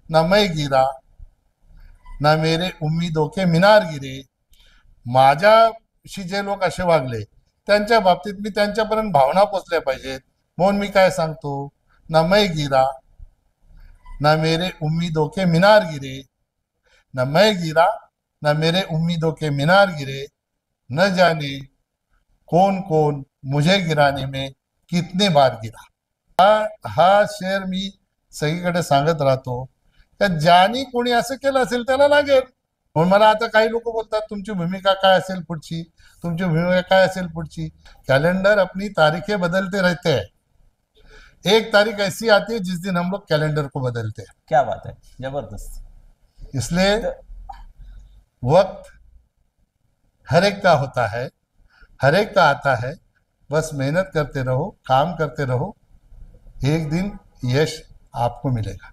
ना मैं गिरा, ना मेरे उम्मीदों के मिनार गिरे. माझ्याशी जे लोक असे वागले त्यांच्या बाबतीत मी त्यांच्यापर्यंत भावना पोचल्या पाहिजेत म्हणून मी काय सांगतो, ना मैं गिरा, ना मेरे उम्मीदों के मिनार गिरे, न मैं गिरा, न मेरे उम्मीदों के मीनार गिरे, न जाने कौन कौन मुझे गिराने में कितने बार गिरा. हा शेर मी सगळीकडे सांगत राहतो. त्या ज्यानी कोणी असं केलं असेल त्याला लागेल. म्हणून मला आता काही लोक बोलतात तुमची भूमिका काय असेल पुढची, तुमची भूमिका काय असेल पुढची. कैलेंडर अपनी तारीखें बदलते रहते हैं. एक तारीख ऐसी आती है जिस दिन हम लोग कैलेंडर को बदलते हैं. क्या बात है, जबरदस्त. इसलिए वक्त हर एक का होता है, हर एक का आता है. बस मेहनत करते रहो, काम करते रहो, एक दिन यश आपको मिलेगा.